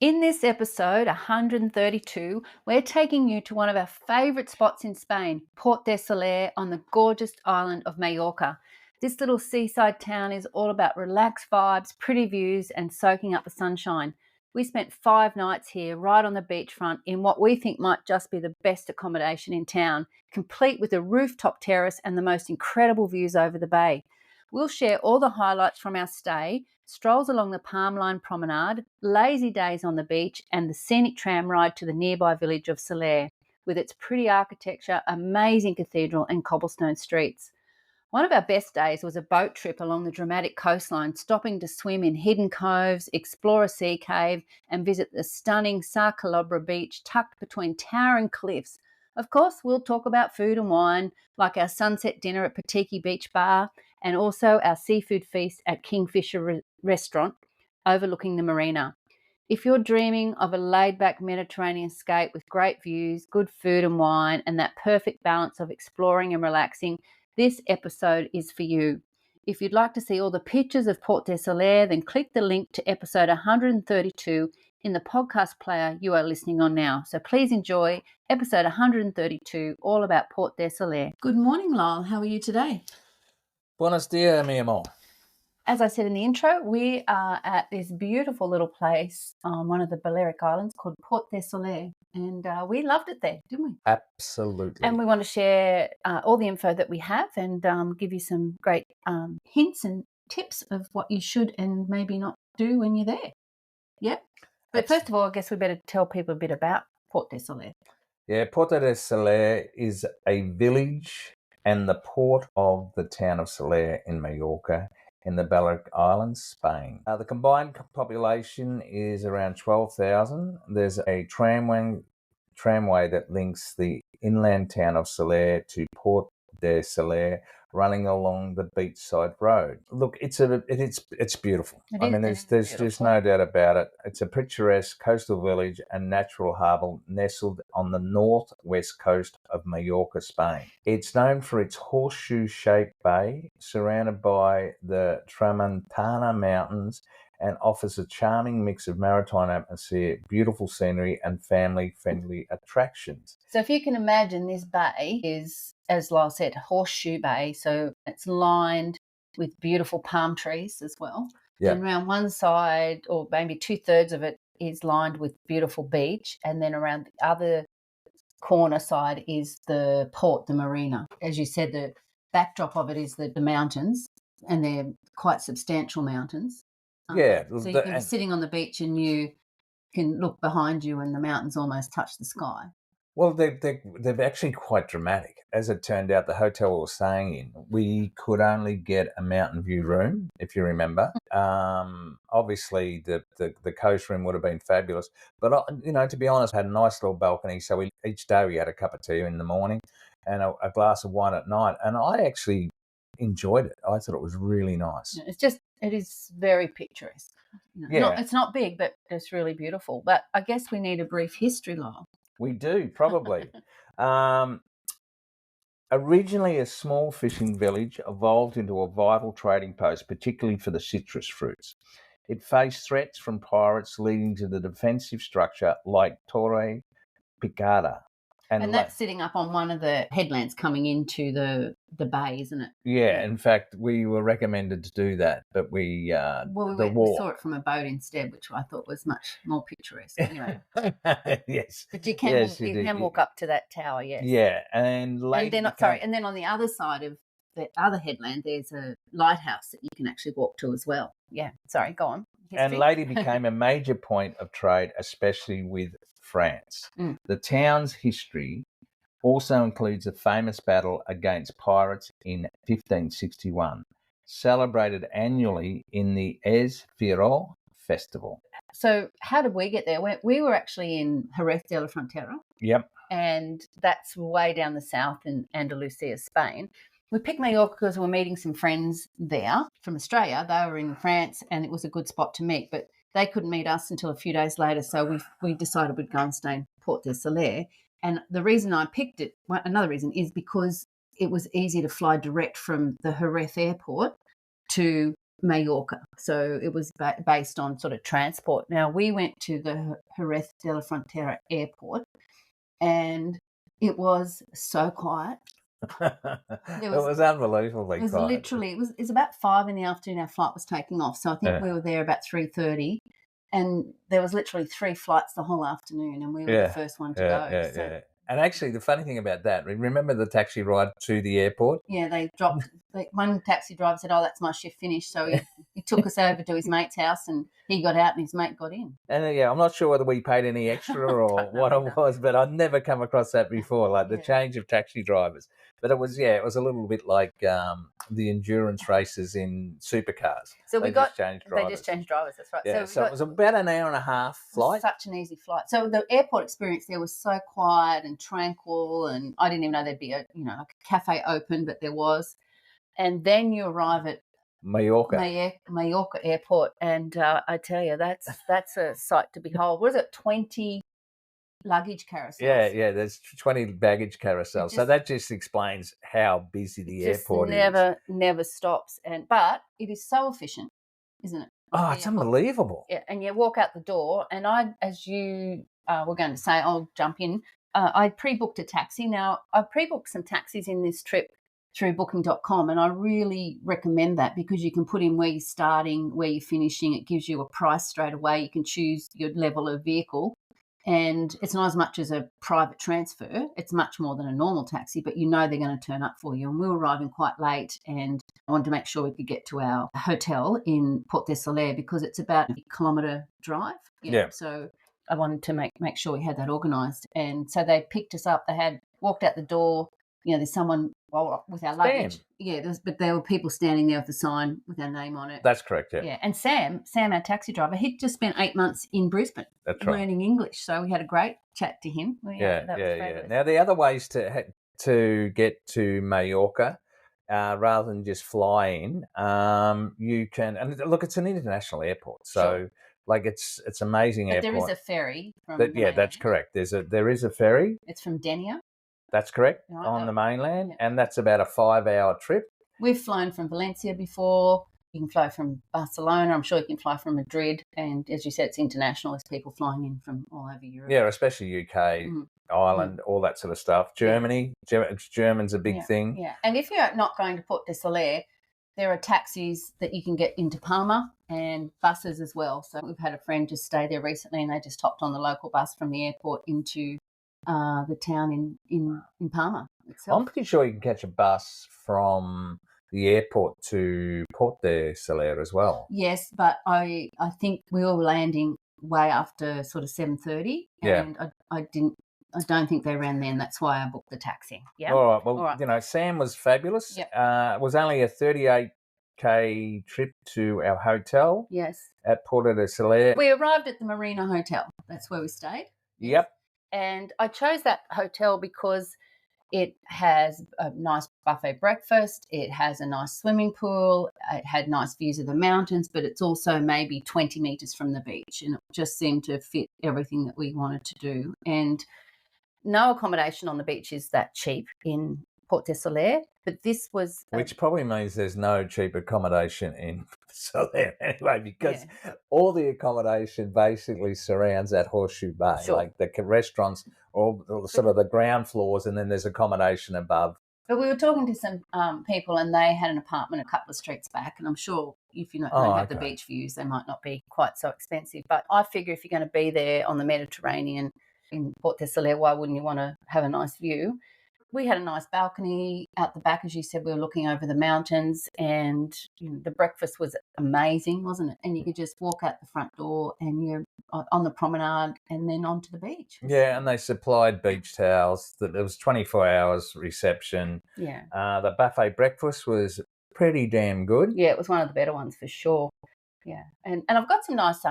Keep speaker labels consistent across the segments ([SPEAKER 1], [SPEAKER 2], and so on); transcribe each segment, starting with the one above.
[SPEAKER 1] In this episode 132, we're taking you to one of our favourite spots in Spain, Port de Soler on the gorgeous island of Mallorca. This little seaside town is all about relaxed vibes, pretty views, and soaking up the sunshine. We spent 5 nights here, right on the beachfront, in what we think might just be the best accommodation in town, complete with a rooftop terrace and the most incredible views over the bay. We'll share all the highlights from our stay, strolls along the palm line promenade, lazy days on the beach, and the scenic tram ride to the nearby village of Soler, with its pretty architecture, amazing cathedral, and cobblestone streets. One of our best days was a boat trip along the dramatic coastline, stopping to swim in hidden coves, explore a sea cave, and visit the stunning Sa Calobra beach tucked between towering cliffs. Of course, we'll talk about food and wine, like our sunset dinner at Patiki Beach Bar, and also our seafood feast at Kingfisher Restaurant, overlooking the marina. If you're dreaming of a laid-back Mediterranean escape with great views, good food and wine, and that perfect balance of exploring and relaxing, this episode is for you. If you'd like to see all the pictures of Port de Soler, then click the link to episode 132 in the podcast player you are listening on now. So please enjoy episode 132, all about Port de Soler. Good morning, Lyle. How are you today?
[SPEAKER 2] Buenos dias, mi amor.
[SPEAKER 1] As I said in the intro, we are at this beautiful little place on one of the Balearic Islands called Port de Soler, and we loved it there, didn't we?
[SPEAKER 2] Absolutely.
[SPEAKER 1] And we want to share all the info that we have and give you some great hints and tips of what you should and maybe not do when you're there. Yep. But first of all, I guess we better tell people a bit about Port de Soler.
[SPEAKER 2] Yeah, Port de Soler is a village and the port of the town of Soler in Mallorca in the Balearic Islands, Spain. The combined population is around 12,000. There's a tramway that links the inland town of Soler to Port de Soler, running along the beachside road. Look, it's beautiful. There's just no doubt about it. It's a picturesque coastal village and natural harbour nestled on the northwest coast of Mallorca, Spain. It's known for its horseshoe-shaped bay, surrounded by the Tramontana Mountains, and offers a charming mix of maritime atmosphere, beautiful scenery, and family-friendly attractions.
[SPEAKER 1] So if you can imagine, this bay is, as Lyle said, horseshoe bay, so it's lined with beautiful palm trees as well.
[SPEAKER 2] Yeah.
[SPEAKER 1] And around one side, or maybe 2/3 of it, is lined with beautiful beach, and then around the other corner side is the port, the marina. As you said, the backdrop of it is the mountains, and they're quite substantial mountains.
[SPEAKER 2] Yeah.
[SPEAKER 1] So you can be sitting on the beach and you can look behind you and the mountains almost touch the sky.
[SPEAKER 2] Well, they're actually quite dramatic. As it turned out, the hotel we were staying in, we could only get a mountain view room, if you remember. Obviously, the coast room would have been fabulous. But, to be honest, I had a nice little balcony. So each day we had a cup of tea in the morning and a glass of wine at night. And I actually enjoyed it. I thought it was really nice.
[SPEAKER 1] It is very picturesque.
[SPEAKER 2] Yeah.
[SPEAKER 1] It's not big, but it's really beautiful. But I guess we need a brief history, Lyle.
[SPEAKER 2] We do, probably. Originally a small fishing village, evolved into a vital trading post, particularly for the citrus fruits. It faced threats from pirates, leading to the defensive structure like Torre Picada.
[SPEAKER 1] And that's sitting up on one of the headlands coming into the bay, isn't it?
[SPEAKER 2] Yeah, in fact, we were recommended to do that, but we
[SPEAKER 1] saw it from a boat instead, which I thought was much more picturesque. Anyway,
[SPEAKER 2] yes,
[SPEAKER 1] but you can walk up to that tower, yes.
[SPEAKER 2] Yeah, and
[SPEAKER 1] then on the other side of the other headland, there's a lighthouse that you can actually walk to as well. Yeah, sorry, go on. History.
[SPEAKER 2] And Lady became a major point of trade, especially with France. The town's history also includes a famous battle against pirates in 1561, celebrated annually in the Es Firo festival.
[SPEAKER 1] So how did we get there? We were actually in Jerez de la Frontera.
[SPEAKER 2] Yep.
[SPEAKER 1] And that's way down the south in Andalusia, Spain. We picked Mallorca because we were meeting some friends there from Australia. They were in France and it was a good spot to meet, but they couldn't meet us until a few days later. So we decided we'd go and stay in Port de Soler. And the reason I picked it, another reason, is because it was easy to fly direct from the Jerez airport to Mallorca. So it was based on sort of transport. Now, we went to the Jerez de la Frontera airport, and it was so quiet.
[SPEAKER 2] It was unbelievably
[SPEAKER 1] It was
[SPEAKER 2] quiet.
[SPEAKER 1] literally, it was about 5 in the afternoon our flight was taking off. So I think we were there about 3:30, and there was literally 3 flights the whole afternoon, and we were the first one to go.
[SPEAKER 2] And actually, the funny thing about that, remember the taxi ride to the airport?
[SPEAKER 1] Yeah, they dropped. One taxi driver said, "Oh, that's my shift finished." So he took us over to his mate's house, and he got out, and his mate got in.
[SPEAKER 2] And I'm not sure whether we paid any extra or what it was, but I'd never come across that before, like the change of taxi drivers. But it was a little bit like the endurance races in supercars.
[SPEAKER 1] So
[SPEAKER 2] they just changed drivers.
[SPEAKER 1] They just changed drivers. That's right.
[SPEAKER 2] Yeah, so it was about an hour and a half flight.
[SPEAKER 1] Such an easy flight. So the airport experience there was so quiet and tranquil, and I didn't even know there'd be a cafe open, but there was. And then you arrive at
[SPEAKER 2] Mallorca
[SPEAKER 1] airport, and I tell you, that's a sight to behold. What is it? 20 luggage carousels.
[SPEAKER 2] Yeah, there's 20 baggage carousels. So that just explains how busy the airport
[SPEAKER 1] is. Never stops, but it is so efficient, isn't it?
[SPEAKER 2] Oh, it's unbelievable.
[SPEAKER 1] Yeah, and you walk out the door, and as you were going to say, I'll jump in. I pre-booked a taxi. Now, I pre-booked some taxis in this trip through booking.com, and I really recommend that because you can put in where you're starting, where you're finishing. It gives you a price straight away. You can choose your level of vehicle, and it's not as much as a private transfer. It's much more than a normal taxi, but you know they're going to turn up for you. And we were arriving quite late, and I wanted to make sure we could get to our hotel in Port de Soler because it's about a kilometre drive.
[SPEAKER 2] Yeah.
[SPEAKER 1] So I wanted to make sure we had that organised. And so they picked us up. They had walked out the door. There's someone with our luggage. Yeah, but there were people standing there with a sign with our name on it.
[SPEAKER 2] That's correct, yeah.
[SPEAKER 1] Yeah, and Sam, our taxi driver, he'd just spent 8 months in Brisbane learning English, so we had a great chat to him.
[SPEAKER 2] Yeah. Now, the other ways to get to Mallorca, rather than just fly in, you can, and look, it's an international airport, so it's amazing
[SPEAKER 1] but
[SPEAKER 2] airport.
[SPEAKER 1] There is a ferry from
[SPEAKER 2] that's correct. There is a ferry.
[SPEAKER 1] It's from Denia.
[SPEAKER 2] That's correct, on the mainland, and that's about a 5-hour trip.
[SPEAKER 1] We've flown from Valencia before. You can fly from Barcelona. I'm sure you can fly from Madrid. And as you said, it's international. There's people flying in from all over Europe.
[SPEAKER 2] Yeah, especially UK, Ireland, all that sort of stuff. Germany, German's a big thing.
[SPEAKER 1] Yeah, and if you're not going to Port de Soler, there are taxis that you can get into Palma and buses as well. So we've had a friend just stay there recently, and they just hopped on the local bus from the airport into the town in Palma itself.
[SPEAKER 2] I'm pretty sure you can catch a bus from the airport to Port de Soler as well.
[SPEAKER 1] Yes, but I think we were landing way after sort of 7:30, and I don't think they ran then. That's why I booked the taxi. Yeah.
[SPEAKER 2] All right. Well, Sam was fabulous.
[SPEAKER 1] Yep.
[SPEAKER 2] It was only a 38k trip to our hotel.
[SPEAKER 1] Yes.
[SPEAKER 2] At Port de Soler.
[SPEAKER 1] We arrived at the Marina Hotel. That's where we stayed.
[SPEAKER 2] Yep.
[SPEAKER 1] And I chose that hotel because it has a nice buffet breakfast. It has a nice swimming pool. It had nice views of the mountains, but it's also maybe 20 metres from the beach. And it just seemed to fit everything that we wanted to do. And no accommodation on the beach is that cheap in Port de Soler, but this was...
[SPEAKER 2] Which probably means there's no cheap accommodation in Soler anyway, because all the accommodation basically surrounds that Horseshoe Bay, like the restaurants or sort of the ground floors, and then there's accommodation above.
[SPEAKER 1] But we were talking to some people, and they had an apartment a couple of streets back, and I'm sure if you don't have the beach views, they might not be quite so expensive. But I figure if you're going to be there on the Mediterranean in Port de Soler, why wouldn't you want to have a nice view? We had a nice balcony out the back, as you said. We were looking over the mountains, and the breakfast was amazing, wasn't it? And you could just walk out the front door, and you're on the promenade, and then onto the beach.
[SPEAKER 2] Yeah, and they supplied beach towels. There was 24 hours reception.
[SPEAKER 1] Yeah.
[SPEAKER 2] The buffet breakfast was pretty damn good.
[SPEAKER 1] Yeah, it was one of the better ones for sure. Yeah, and I've got some nice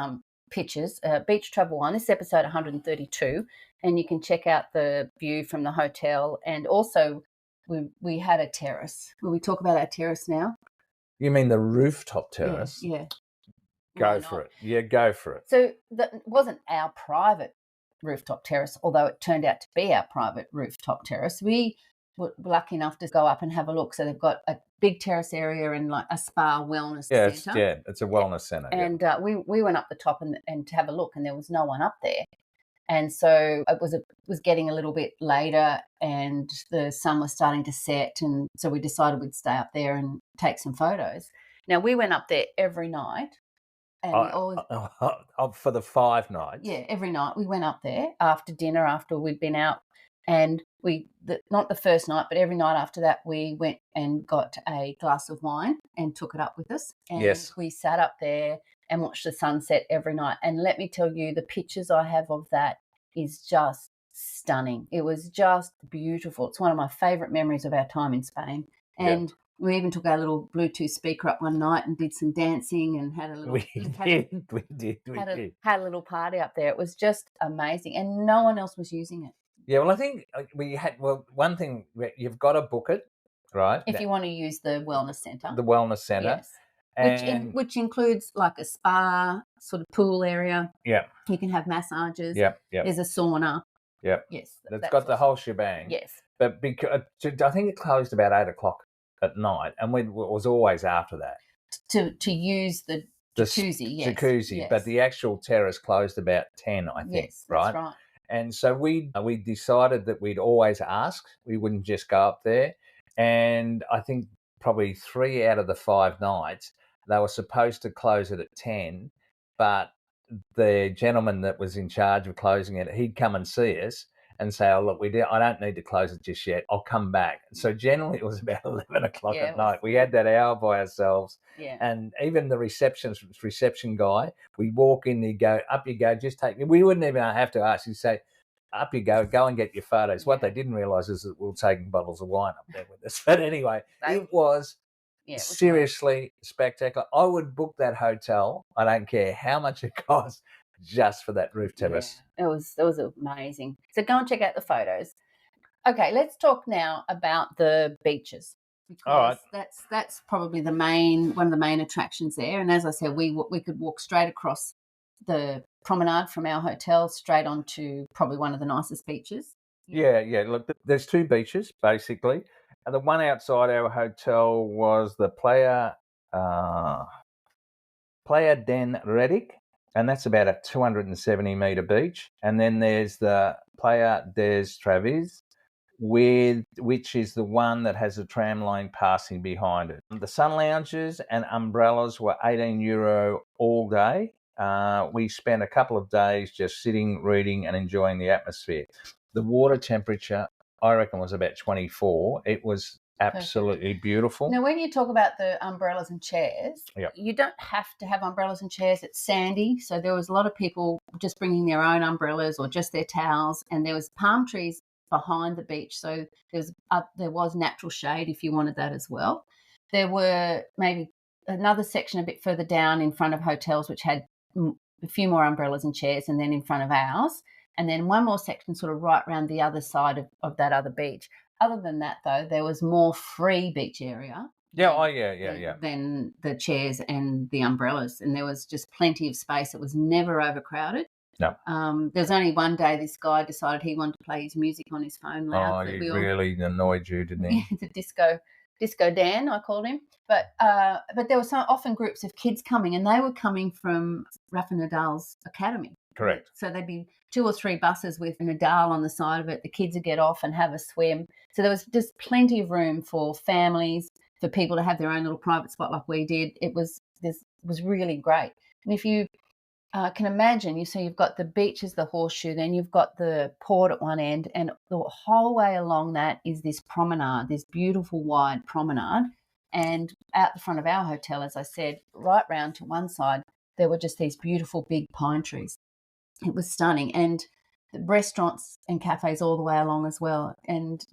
[SPEAKER 1] pictures. Beach Travel One. This is episode 132. And you can check out the view from the hotel. And also, we had a terrace. Will we talk about our terrace now?
[SPEAKER 2] You mean the rooftop terrace?
[SPEAKER 1] Yeah.
[SPEAKER 2] Go for it. Yeah, go for it.
[SPEAKER 1] So that wasn't our private rooftop terrace, although it turned out to be our private rooftop terrace. We were lucky enough to go up and have a look. So they've got a big terrace area and like a spa wellness centre.
[SPEAKER 2] It's a wellness centre.
[SPEAKER 1] And we went up the top and to have a look, and there was no one up there. And so it was getting a little bit later, and the sun was starting to set, and so we decided we'd stay up there and take some photos. Now, we went up there every night, and we always
[SPEAKER 2] for the 5 nights.
[SPEAKER 1] Yeah, every night we went up there after dinner, after we'd been out, and not the first night, but every night after that, we went and got a glass of wine and took it up with us, and we sat up there and watched the sunset every night. And let me tell you, the pictures I have of that is just stunning. It was just beautiful. It's one of my favourite memories of our time in Spain. And we even took our little Bluetooth speaker up one night and did some dancing and had a little
[SPEAKER 2] We did.
[SPEAKER 1] had a little party up there. It was just amazing, and no one else was using it.
[SPEAKER 2] Yeah, well, I think we had. Well, one thing, you've got to book it, right?
[SPEAKER 1] If you want to use the wellness centre.
[SPEAKER 2] The wellness centre.
[SPEAKER 1] Yes. Which includes like a spa, sort of pool area.
[SPEAKER 2] Yeah.
[SPEAKER 1] You can have massages.
[SPEAKER 2] Yeah.
[SPEAKER 1] There's a sauna.
[SPEAKER 2] Yeah.
[SPEAKER 1] Yes.
[SPEAKER 2] It's got the whole shebang.
[SPEAKER 1] Yes.
[SPEAKER 2] But because I think it closed about 8:00 at night, and it was always after that.
[SPEAKER 1] To use the jacuzzi, yes.
[SPEAKER 2] Jacuzzi,
[SPEAKER 1] yes.
[SPEAKER 2] But the actual terrace closed about 10, I think.
[SPEAKER 1] Yes,
[SPEAKER 2] right?
[SPEAKER 1] That's right.
[SPEAKER 2] And so we decided that we'd always ask. We wouldn't just go up there. And I think probably 3 out of the 5 nights, they were supposed to close it at 10, but the gentleman that was in charge of closing it, he'd come and see us and say, "Oh, look, I don't need to close it just yet. I'll come back." So generally it was about 11:00 at night. We had that hour by ourselves.
[SPEAKER 1] Yeah.
[SPEAKER 2] And even the reception guy, we walk in, he'd go, "Up you go, just take me." We wouldn't even have to ask. He'd say, "Up you go and get your photos." What they didn't realise is that we were taking bottles of wine up there with us. But anyway, it was seriously spectacular. I would book that hotel. I don't care how much it costs, just for that roof terrace.
[SPEAKER 1] Yeah, it was amazing. So go and check out the photos. Okay, let's talk now about the beaches.
[SPEAKER 2] All right.
[SPEAKER 1] That's probably one of the main attractions there. And as I said, we could walk straight across the promenade from our hotel straight onto probably one of the nicest beaches.
[SPEAKER 2] Yeah. Look, there's 2 beaches basically. And the one outside our hotel was the Playa den Redic, and that's about a 270-metre beach. And then there's the Playa des Travis, which is the one that has a tram line passing behind it. The sun lounges and umbrellas were €18 all day. We spent a couple of days just sitting, reading, and enjoying the atmosphere. The water temperature, I reckon, was about 24. It was absolutely beautiful.
[SPEAKER 1] Now, when you talk about the umbrellas and chairs, you don't have to have umbrellas and chairs. It's sandy, so there was a lot of people just bringing their own umbrellas or just their towels, and there was palm trees behind the beach, so there was natural shade if you wanted that as well. There were maybe another section a bit further down in front of hotels which had a few more umbrellas and chairs, and then in front of ours, and then one more section sort of right around the other side of that other beach. Other than that, though, there was more free beach area.
[SPEAKER 2] Than
[SPEAKER 1] the chairs and the umbrellas, and there was just plenty of space. It was never overcrowded.
[SPEAKER 2] No.
[SPEAKER 1] There was only one day this guy decided he wanted to play his music on his phone loud.
[SPEAKER 2] Oh, he really annoyed you, didn't he?
[SPEAKER 1] The Disco Dan, I called him. But there were often groups of kids coming, and they were coming from Rafa Nadal's academy.
[SPEAKER 2] Correct.
[SPEAKER 1] So there'd be 2 or 3 buses with Nadal on the side of it. The kids would get off and have a swim. So there was just plenty of room for families, for people to have their own little private spot like we did. It was really great. And if you can imagine, you've got the beaches, the horseshoe, then you've got the port at one end, and the whole way along that is this promenade, this beautiful wide promenade. And out the front of our hotel, as I said, right round to one side, there were just these beautiful big pine trees. It was stunning, and the restaurants and cafes all the way along as well. And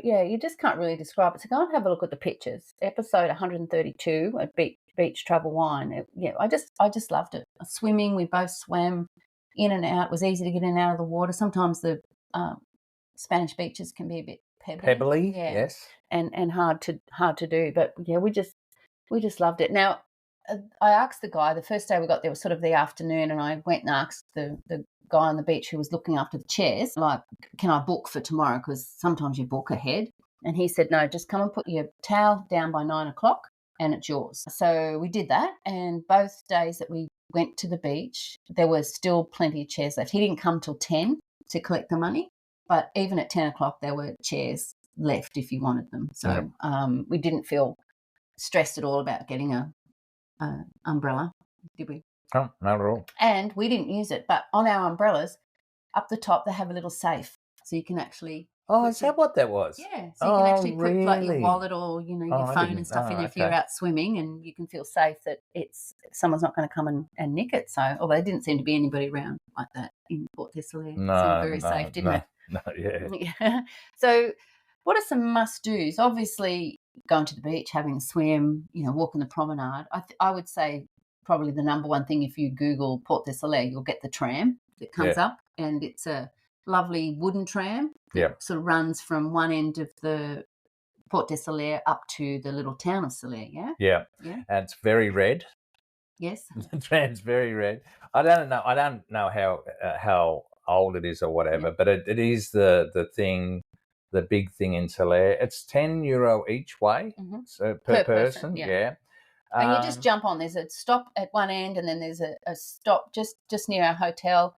[SPEAKER 1] you just can't really describe it. So go and have a look at the pictures. Episode 132 at Beach Travel Wine. I just loved it. Swimming, we both swam in and out. It was easy to get in and out of the water. Sometimes the Spanish beaches can be a bit
[SPEAKER 2] pebbly, yes,
[SPEAKER 1] and hard to do. But we just loved it. Now, I asked the guy, the first day we got there was sort of the afternoon, and I went and asked the guy on the beach who was looking after the chairs, like, can I book for tomorrow? Because sometimes you book ahead. And he said, no, just come and put your towel down by 9 o'clock and it's yours. So we did that. And both days that we went to the beach, there were still plenty of chairs left. He didn't come till 10 to collect the money. But even at 10 o'clock, there were chairs left if you wanted them. So we didn't feel stressed at all about getting a umbrella, did we?
[SPEAKER 2] Oh, not at all.
[SPEAKER 1] And we didn't use it. But on our umbrellas, up the top, they have a little safe. So you can actually...
[SPEAKER 2] Oh, is that what that was?
[SPEAKER 1] Yeah, so you can actually put like your
[SPEAKER 2] really?
[SPEAKER 1] wallet or your phone and stuff in there if you're out swimming, and you can feel safe that someone's not going to come and nick it. So, although there didn't seem to be anybody around like that in Port Tesselaire, it seemed very safe, didn't it?
[SPEAKER 2] No, yeah.
[SPEAKER 1] Yeah. So, what are some must-dos? Obviously, going to the beach, having a swim, walking the promenade. I would say probably the number one thing, if you Google Port Tesselaire, you'll get the tram that comes up, and it's a lovely wooden tram that sort of runs from one end of the Port Tesselaire up to the little town of Solaire,
[SPEAKER 2] Yeah. And it's very red.
[SPEAKER 1] Yes.
[SPEAKER 2] The tram's very red. I don't know how old it is or whatever, but it is the big thing in Solaire. It's €10 each way, so per person. Yeah.
[SPEAKER 1] And you just jump on. There's a stop at one end, and then there's a stop just near our hotel,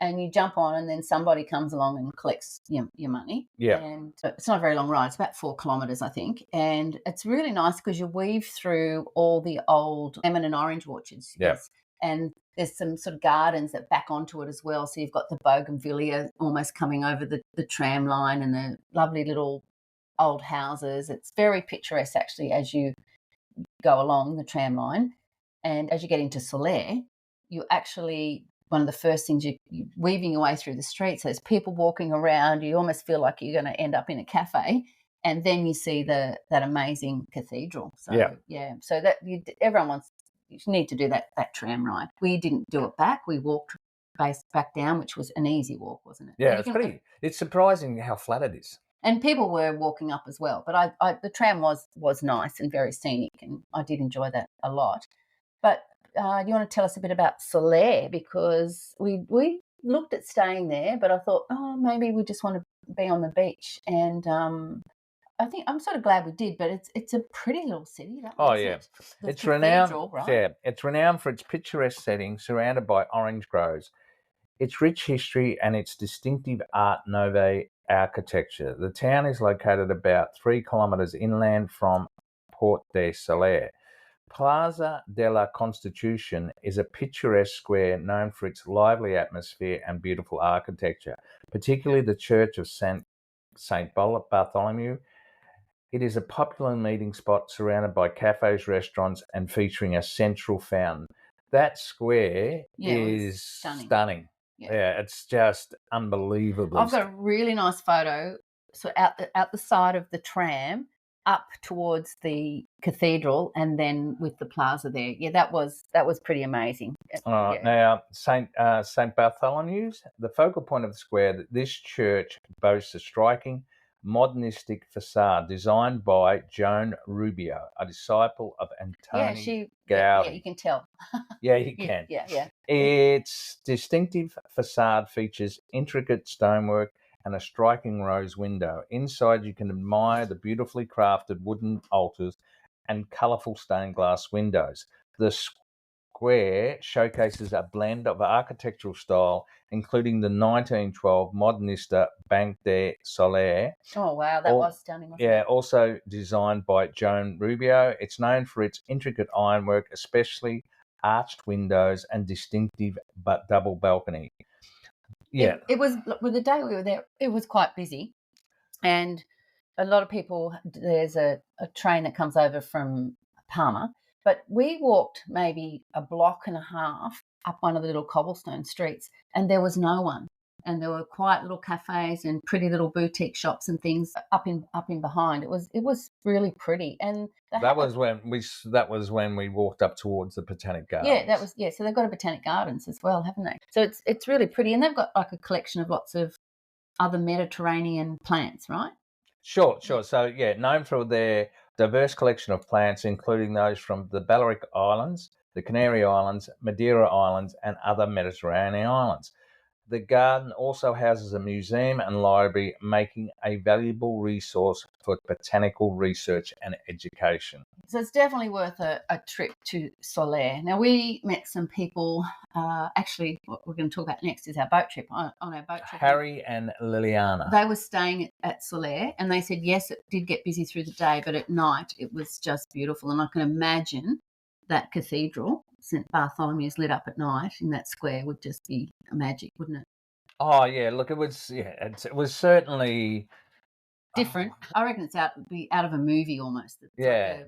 [SPEAKER 1] and you jump on, and then somebody comes along and collects your money.
[SPEAKER 2] Yeah.
[SPEAKER 1] And it's not a very long ride. It's about 4 kilometres, I think. And it's really nice because you weave through all the old lemon and orange orchards.
[SPEAKER 2] Yeah.
[SPEAKER 1] Yes. And there's some sort of gardens that back onto it as well. So you've got the bougainvillea almost coming over the tram line, and the lovely little old houses. It's very picturesque, actually, as you go along the tram line. And as you get into Solaire, you actually... one of the first things, you're weaving your way through the streets. There's people walking around. You almost feel like you're going to end up in a cafe, and then you see that amazing cathedral. So so that everyone you need to do that tram ride. We didn't do it back. We walked back down, which was an easy walk, wasn't it?
[SPEAKER 2] Yeah, it's surprising how flat it is.
[SPEAKER 1] And people were walking up as well. But the tram was nice and very scenic, and I did enjoy that a lot. But you want to tell us a bit about Solaire, because we looked at staying there, but I thought, maybe we just want to be on the beach. And I think I'm sort of glad we did, but it's a pretty little city.
[SPEAKER 2] It's renowned. Right? Yeah, it's renowned for its picturesque setting, surrounded by orange groves, its rich history, and its distinctive Art Nouveau architecture. The town is located about 3 kilometres inland from Port de Solaire. Plaza de la Constitution is a picturesque square known for its lively atmosphere and beautiful architecture, particularly the Church of Saint Bartholomew. It is a popular meeting spot surrounded by cafes, restaurants, and featuring a central fountain. That square is stunning. Yeah, it's just unbelievable.
[SPEAKER 1] I've got a really nice photo. So out the side of the tram, up towards the cathedral, and then with the plaza there. Yeah, that was pretty amazing.
[SPEAKER 2] Now, Saint Bartholomew's, the focal point of the square, this church boasts a striking modernistic facade designed by Joan Rubio, a disciple of Antoni Gaudi.
[SPEAKER 1] Yeah, you can tell.
[SPEAKER 2] Yeah, you can.
[SPEAKER 1] Yeah.
[SPEAKER 2] Its distinctive facade features intricate stonework and a striking rose window. Inside, you can admire the beautifully crafted wooden altars and colourful stained glass windows. The square showcases a blend of architectural style, including the 1912 Modernista Banque de Solaire.
[SPEAKER 1] Oh, wow, that was stunning, wasn't
[SPEAKER 2] it? Also designed by Joan Rubio. It's known for its intricate ironwork, especially arched windows and distinctive but double balcony. Yeah,
[SPEAKER 1] it was, with the day we were there, it was quite busy, and a lot of people. There's a train that comes over from Palma, but we walked maybe a block and a half up one of the little cobblestone streets, and there was no one. And there were quiet little cafes and pretty little boutique shops and things up in behind. It was really pretty, and
[SPEAKER 2] that was when we walked up towards the Botanic Gardens.
[SPEAKER 1] Yeah, so they've got a Botanic Gardens as well, haven't they? So it's really pretty, and they've got like a collection of lots of other Mediterranean plants, right?
[SPEAKER 2] Sure. So known for their diverse collection of plants, including those from the Balearic Islands, the Canary Islands, Madeira Islands, and other Mediterranean islands. The garden also houses a museum and library, making a valuable resource for botanical research and education.
[SPEAKER 1] So it's definitely worth a trip to Solaire. Now, we met some people. Actually, what we're going to talk about next is our boat trip. On our boat trip,
[SPEAKER 2] Harry and Liliana.
[SPEAKER 1] They were staying at Solaire, and they said, yes, it did get busy through the day, but at night it was just beautiful. And I can imagine that cathedral, St. Bartholomew's, lit up at night in that square would just be magic, wouldn't it?
[SPEAKER 2] Oh, yeah, look, it was certainly
[SPEAKER 1] different. I reckon it's out of a movie almost. It's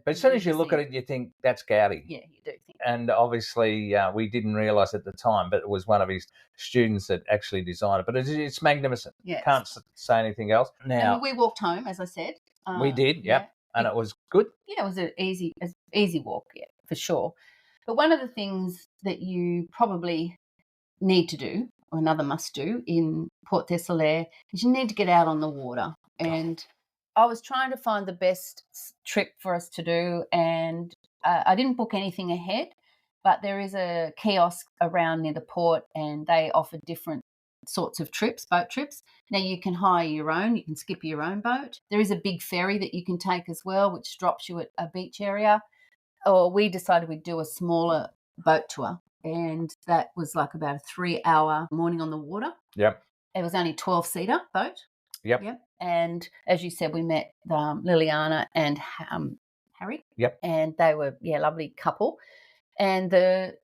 [SPEAKER 2] but as soon as you look at it, you think that's Gaudi.
[SPEAKER 1] Yeah, you do think.
[SPEAKER 2] And obviously, we didn't realise at the time, but it was one of his students that actually designed it. But it's magnificent.
[SPEAKER 1] Yes.
[SPEAKER 2] Can't say anything else. Now,
[SPEAKER 1] and we walked home, as I said.
[SPEAKER 2] We did, yep. And it was good.
[SPEAKER 1] Yeah, it was an easy walk, yeah, for sure. But one of the things that you probably need to do, or another must do in Port des Solaire, is you need to get out on the water. And I was trying to find the best trip for us to do, and I didn't book anything ahead, but there is a kiosk around near the port, and they offer different sorts of trips, boat trips. Now you can hire your own, you can skip your own boat. There is a big ferry that you can take as well, which drops you at a beach area. Or we decided we'd do a smaller boat tour, and that was like about a 3-hour morning on the water.
[SPEAKER 2] Yep.
[SPEAKER 1] It was only a 12-seater boat.
[SPEAKER 2] Yep.
[SPEAKER 1] And as you said, we met Liliana and Harry.
[SPEAKER 2] Yep.
[SPEAKER 1] And they were, lovely couple. And the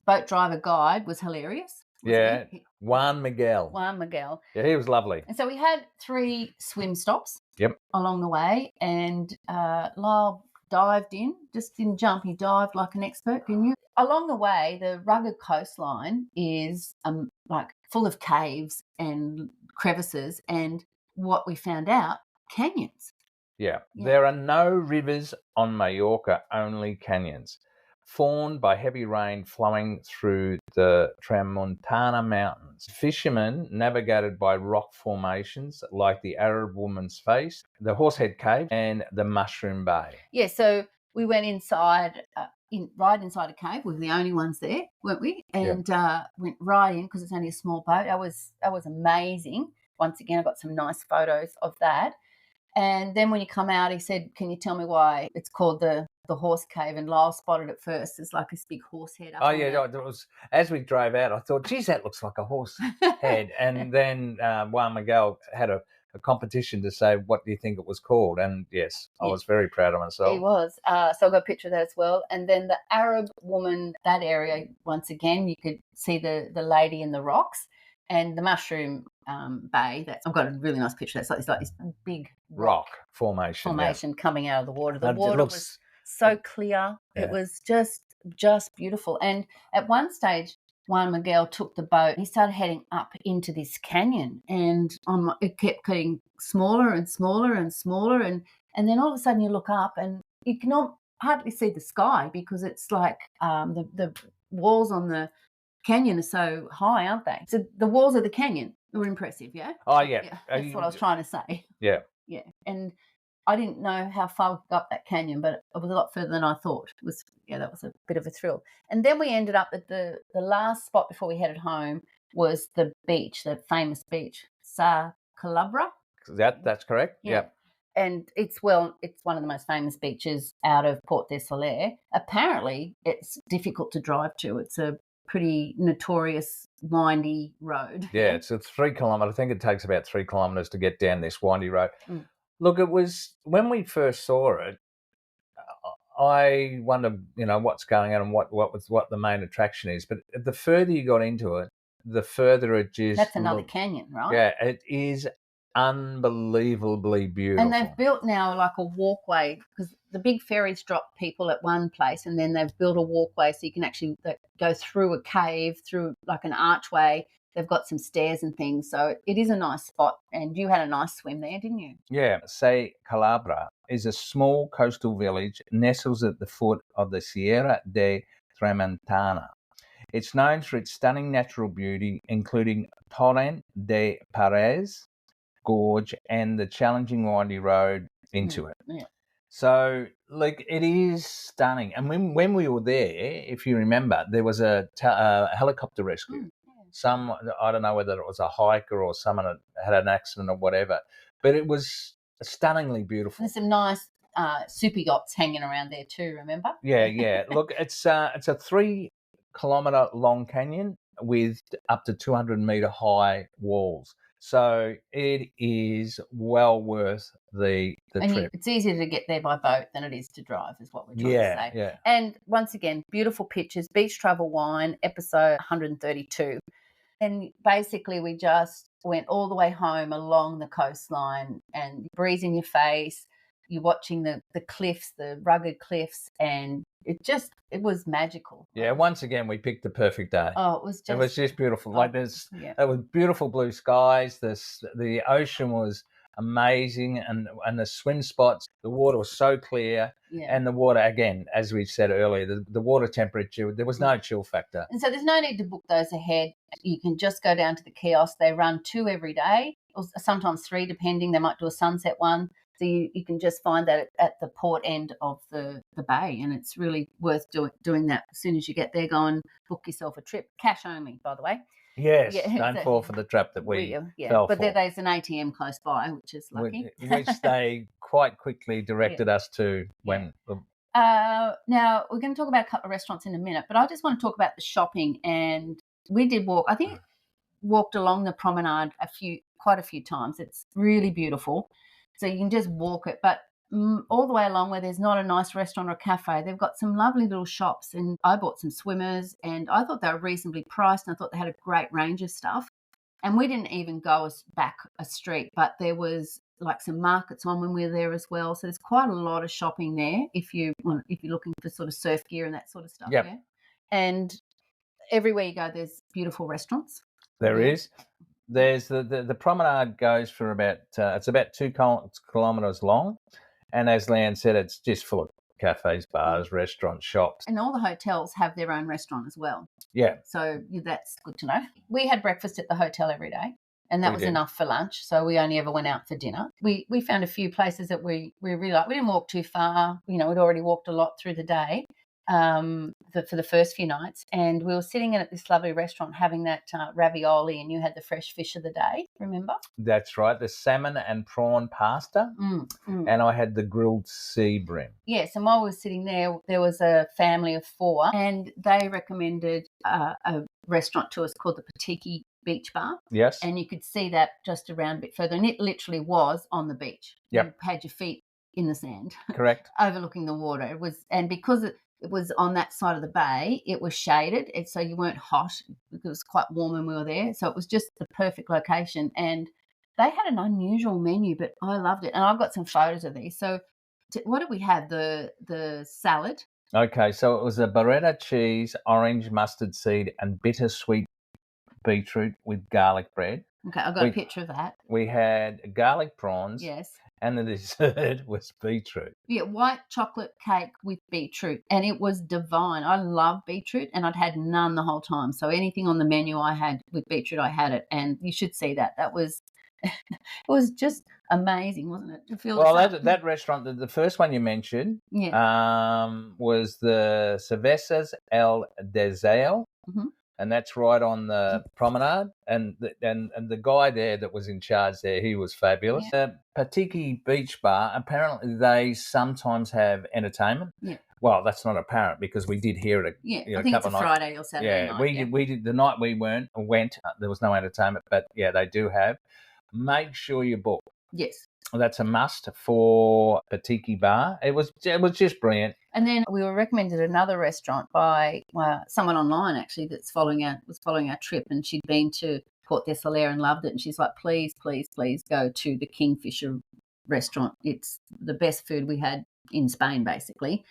[SPEAKER 1] boat driver guide was hilarious.
[SPEAKER 2] Juan Miguel. Yeah, he was lovely.
[SPEAKER 1] And so we had 3 swim stops.
[SPEAKER 2] Yep.
[SPEAKER 1] Along the way, and Lyle dived in, just didn't jump, he dived like an expert, didn't you? Along the way, the rugged coastline is like full of caves and crevices, and what we found out, canyons.
[SPEAKER 2] Yeah. There are no rivers on Mallorca, only canyons, formed by heavy rain flowing through the Tramontana Mountains. Fishermen navigated by rock formations like the Arab Woman's Face, the Horsehead Cave, and the Mushroom Bay.
[SPEAKER 1] Yeah, so we went inside, right inside a cave. We were the only ones there, weren't we? And went right in because it's only a small boat. That was amazing. Once again, I got some nice photos of that. And then when you come out, he said, can you tell me why it's called the horse cave? And Lyle spotted it first. There's like this big horse head up.
[SPEAKER 2] It was, as we drove out, I thought, geez, that looks like a horse head. And then Juan Miguel had a competition to say, what do you think it was called? And yes, I was very proud of myself.
[SPEAKER 1] He was. So I got a picture of that as well. And then the Arab Woman, that area, once again, you could see the lady in the rocks. And the Mushroom Bay, I've got a really nice picture. It's like this big rock formation coming out of the water. The water was so clear. Yeah. It was just beautiful. And at one stage, Juan Miguel took the boat. He started heading up into this canyon, and it kept getting smaller and smaller and smaller. And then all of a sudden you look up and you can hardly see the sky because it's like the walls on the canyon are so high, aren't they? So the walls of the canyon were impressive, yeah?
[SPEAKER 2] Oh, yeah.
[SPEAKER 1] That's what I was trying to say.
[SPEAKER 2] Yeah.
[SPEAKER 1] Yeah. And I didn't know how far we could go up that canyon, but it was a lot further than I thought. It was, that was a bit of a thrill. And then we ended up at the last spot before we headed home was the beach, the famous beach, Sa Calabra.
[SPEAKER 2] That's correct. Yeah.
[SPEAKER 1] And it's one of the most famous beaches out of Port des Solaire. Apparently, it's difficult to drive to. It's a pretty notorious windy road.
[SPEAKER 2] Yeah, it's a 3 kilometre. I think it takes about 3 kilometres to get down this windy road. Look, it was when we first saw it, I wondered, what's going on and what the main attraction is. But the further you got into it, the further it just
[SPEAKER 1] that's another canyon, right?
[SPEAKER 2] Yeah, it is unbelievably beautiful.
[SPEAKER 1] And they've built now like a walkway because the big ferries drop people at one place, and then they've built a walkway so you can actually go through a cave, through like an archway. They've got some stairs and things, so it is a nice spot. And you had a nice swim there, didn't you?
[SPEAKER 2] Yeah. Sa Calabra is a small coastal village nestles at the foot of the Sierra de Tramontana. It's known for its stunning natural beauty, including Torrent de Pares Gorge and the challenging windy road into it.
[SPEAKER 1] Yeah.
[SPEAKER 2] So, it is stunning. And when we were there, if you remember, there was a helicopter rescue. Some, I don't know whether it was a hiker or someone had an accident or whatever, but it was stunningly beautiful.
[SPEAKER 1] There's some nice super yachts hanging around there too, remember?
[SPEAKER 2] Yeah. Look, it's a 3-kilometre long canyon with up to 200-metre high walls. So it is well worth the trip.
[SPEAKER 1] It's easier to get there by boat than it is to drive, is what we're trying to say.
[SPEAKER 2] Yeah.
[SPEAKER 1] And once again, beautiful pictures, Beach Travel Wine, episode 132. And basically we just went all the way home along the coastline and breeze in your face. You're watching the cliffs, the rugged cliffs, and it was magical.
[SPEAKER 2] Yeah, once again, we picked the perfect day.
[SPEAKER 1] Oh, it was
[SPEAKER 2] just beautiful. Like there was beautiful blue skies. The ocean was amazing, and the swim spots. The water was so clear, and the water, again, as we said earlier, the water temperature, there was no chill factor.
[SPEAKER 1] And so there's no need to book those ahead. You can just go down to the kiosk. They run 2 every day, or sometimes 3, depending. They might do a sunset one. So you can just find that at the port end of the bay, and it's really worth doing that. As soon as you get there, go and book yourself a trip. Cash only, by the way.
[SPEAKER 2] Yes, don't fall for the trap that we fell for.
[SPEAKER 1] But there's an ATM close by, which is lucky.
[SPEAKER 2] Which they quite quickly directed us to when...
[SPEAKER 1] Now, we're going to talk about a couple of restaurants in a minute, but I just want to talk about the shopping. And we did walked along the promenade quite a few times. It's really beautiful. So you can just walk it. But all the way along where there's not a nice restaurant or cafe, they've got some lovely little shops. And I bought some swimmers, and I thought they were reasonably priced, and I thought they had a great range of stuff. And we didn't even go back a street, but there was like some markets on when we were there as well. So there's quite a lot of shopping there if you're looking for sort of surf gear and that sort of stuff.
[SPEAKER 2] Yep.
[SPEAKER 1] Yeah. And everywhere you go, there's beautiful restaurants.
[SPEAKER 2] There is. There's the promenade goes for about it's about 2 kilometres long, and as Leanne said, it's just full of cafes, bars, restaurants, shops,
[SPEAKER 1] and all the hotels have their own restaurant as well.
[SPEAKER 2] Yeah,
[SPEAKER 1] so that's good to know. We had breakfast at the hotel every day, and that was enough for lunch. So we only ever went out for dinner. We found a few places that we really liked. We didn't walk too far. We'd already walked a lot through the day. For the first few nights, and we were sitting in at this lovely restaurant having that ravioli, and you had the fresh fish of the day, remember?
[SPEAKER 2] That's right, the salmon and prawn pasta, and I had the grilled sea bream.
[SPEAKER 1] Yes, and while we were sitting there was a family of 4, and they recommended a restaurant to us called the Patiki Beach Bar.
[SPEAKER 2] Yes.
[SPEAKER 1] And you could see that just around a bit further, and it literally was on the beach.
[SPEAKER 2] Yep.
[SPEAKER 1] You had your feet in the sand.
[SPEAKER 2] Correct.
[SPEAKER 1] Overlooking the water. It was, and because it was on that side of the bay, it was shaded, and so you weren't hot. It was quite warm when we were there, so it was just the perfect location. And they had an unusual menu, but I loved it, and I've got some photos of these. So what did we have? The salad.
[SPEAKER 2] Okay, so it was a burrata cheese, orange mustard seed, and bittersweet beetroot with garlic bread.
[SPEAKER 1] Okay, I've got a picture of that.
[SPEAKER 2] We had garlic prawns.
[SPEAKER 1] Yes.
[SPEAKER 2] And the dessert was beetroot.
[SPEAKER 1] Yeah, white chocolate cake with beetroot, and it was divine. I love beetroot, and I'd had none the whole time. So anything on the menu I had with beetroot, I had it, and you should see that. That was, it was just amazing, wasn't it?
[SPEAKER 2] That restaurant, the first one you mentioned, was the Cervezas El Deseo. Mm-hmm. And that's right on the promenade. And the guy there that was in charge there, he was fabulous. Yeah. The Patiki Beach Bar, apparently they sometimes have entertainment. Yeah. Well, that's not apparent because we did hear it
[SPEAKER 1] I think it's a Friday or Saturday night.
[SPEAKER 2] We did the night we went, there was no entertainment, but yeah, they do have. Make sure you book.
[SPEAKER 1] Yes.
[SPEAKER 2] That's a must for Patiki Bar. It was just brilliant.
[SPEAKER 1] And then we were recommended another restaurant by someone online actually was following our trip, and she'd been to Port de Soler and loved it. And she's like, please, please, please go to the Kingfisher restaurant. It's the best food we had in Spain, basically.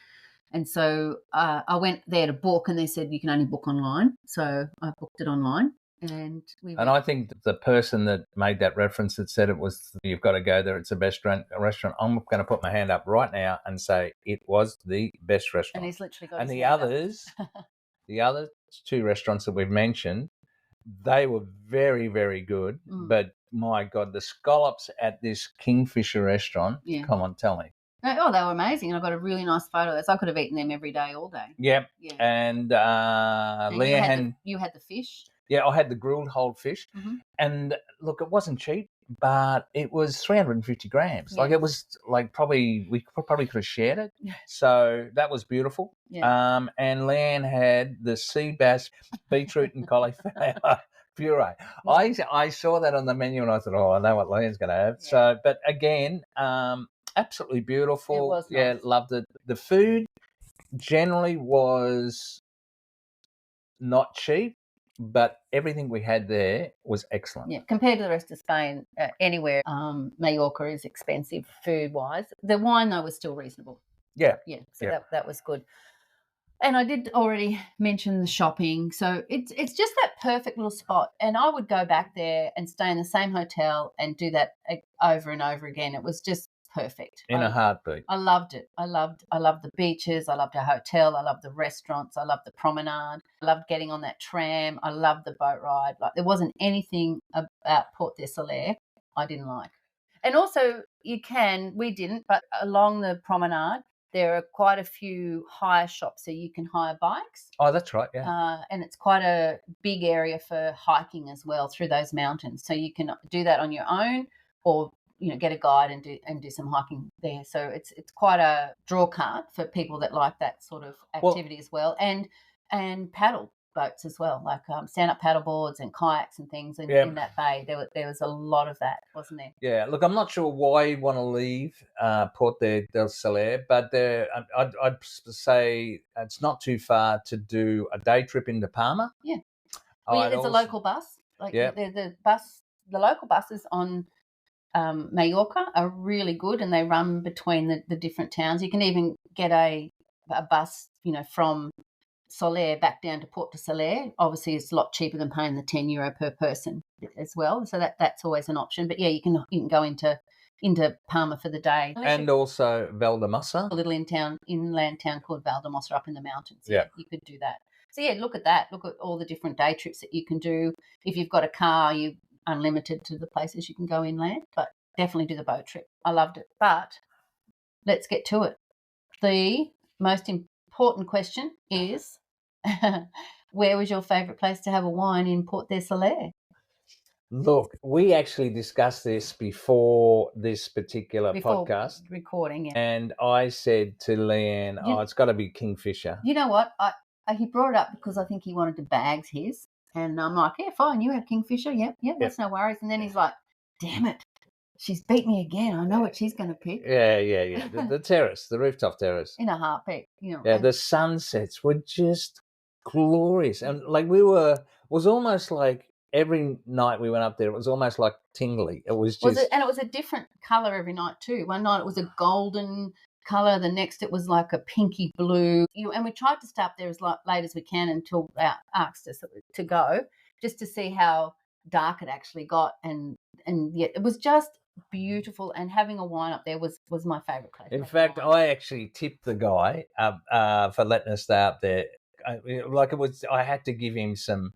[SPEAKER 1] And so I went there to book, and they said you can only book online. So I booked it online. And
[SPEAKER 2] I think the person that made that reference that said it was, you've got to go there, it's the best restaurant, I'm going to put my hand up right now and say it was the best restaurant.
[SPEAKER 1] And he's literally got
[SPEAKER 2] and the others, the other 2 restaurants that we've mentioned, they were very, very good. But my God, the scallops at this Kingfisher restaurant, come on, tell me.
[SPEAKER 1] Oh, they were amazing. And I got a really nice photo of those. I could have eaten them every day, all day.
[SPEAKER 2] Yep. Yeah. And Leah
[SPEAKER 1] you had the fish.
[SPEAKER 2] Yeah, I had the grilled whole fish.
[SPEAKER 1] Mm-hmm.
[SPEAKER 2] And look, it wasn't cheap, but it was 350 grams.
[SPEAKER 1] Yeah.
[SPEAKER 2] Like it was like we probably could have shared it.
[SPEAKER 1] Yeah.
[SPEAKER 2] So that was beautiful.
[SPEAKER 1] Yeah.
[SPEAKER 2] And Leanne had the sea bass, beetroot and cauliflower puree.
[SPEAKER 1] Yeah.
[SPEAKER 2] I saw that on the menu and I thought, oh, I know what Leanne's going to have.
[SPEAKER 1] Yeah.
[SPEAKER 2] So, but again, absolutely beautiful.
[SPEAKER 1] It was
[SPEAKER 2] Yeah,
[SPEAKER 1] nice.
[SPEAKER 2] loved it. The food generally was not cheap, but everything we had there was excellent.
[SPEAKER 1] Yeah, compared to the rest of Spain, anywhere, Mallorca is expensive food-wise. The wine, though, was still reasonable.
[SPEAKER 2] Yeah.
[SPEAKER 1] Yeah, so that was good. And I did already mention the shopping. So it's just that perfect little spot. And I would go back there and stay in the same hotel and do that over and over again. It was just perfect.
[SPEAKER 2] In a heartbeat.
[SPEAKER 1] I loved it. I loved the beaches. I loved our hotel. I loved the restaurants. I loved the promenade. I loved getting on that tram. I loved the boat ride. Like there wasn't anything about Port de Soler I didn't like. And also we didn't, but along the promenade, there are quite a few hire shops, so you can hire bikes.
[SPEAKER 2] Oh, that's right, yeah.
[SPEAKER 1] And it's quite a big area for hiking as well through those mountains. So you can do that on your own, or get a guide and do some hiking there. So it's quite a draw card for people that like that sort of activity as well, and paddle boats as well, like stand-up paddle boards and kayaks and things in that bay. There was a lot of that, wasn't there?
[SPEAKER 2] Yeah, look, I'm not sure why you want to leave Port del Soler, but I'd say it's not too far to do a day trip into Palma.
[SPEAKER 1] Yeah, there's a local bus. Like the local buses on Mallorca are really good, and they run between the different towns. You can even get a bus, from Soler back down to Port de Soler. Obviously, it's a lot cheaper than paying the €10 per person as well. So that's always an option. But yeah, you can go into Palma for the day,
[SPEAKER 2] and also Valdemossa,
[SPEAKER 1] a little inland town called Valdemossa up in the mountains.
[SPEAKER 2] Yeah,
[SPEAKER 1] you could do that. So yeah, look at that. Look at all the different day trips that you can do. If you've got a car, you unlimited to the places you can go inland, but definitely do the boat trip. I loved it. But let's get to it. The most important question is, where was your favourite place to have a wine in Port de Soler?
[SPEAKER 2] Look, we actually discussed this before this particular podcast
[SPEAKER 1] recording, yeah.
[SPEAKER 2] And I said to Leanne, it's got to be Kingfisher.
[SPEAKER 1] You know what? He brought it up because I think he wanted to bags his. And I'm like, yeah, fine, you have Kingfisher. Yep, that's no worries. And then he's like, damn it, she's beat me again. I know what she's going to pick.
[SPEAKER 2] Yeah. The terrace, the rooftop terrace.
[SPEAKER 1] In a heartbeat,
[SPEAKER 2] Yeah, the sunsets were just glorious. And like it was almost like every night we went up there, it was almost like tingly. It was just...
[SPEAKER 1] and it was a different colour every night too. One night it was a golden colour, the next it was like a pinky blue. And we tried to stay up there as late as we can until our asked us to go, just to see how dark it actually got. And yet it was just beautiful, and having a wine up there was my favourite place.
[SPEAKER 2] In fact, I actually tipped the guy for letting us stay up there. I had to give him some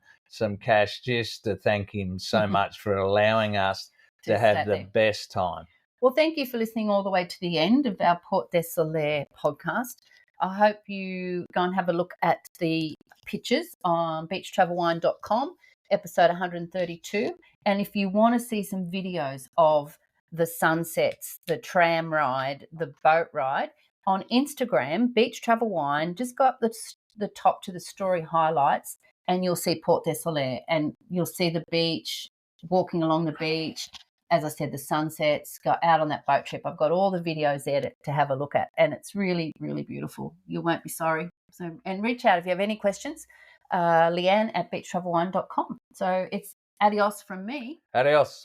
[SPEAKER 2] cash just to thank him so much for allowing us to have the best time.
[SPEAKER 1] Well, thank you for listening all the way to the end of our Port de Soler podcast. I hope you go and have a look at the pictures on beachtravelwine.com, episode 132. And if you want to see some videos of the sunsets, the tram ride, the boat ride, on Instagram, Beach Travel Wine, just go up the top to the story highlights and you'll see Port de Soler, and you'll see the beach, walking along the beach. As I said, the sunsets, go out on that boat trip. I've got all the videos there to have a look at, and it's really, really beautiful. You won't be sorry. So, and reach out if you have any questions, Leanne at beachtravelwine.com. So it's adios from me.
[SPEAKER 2] Adios.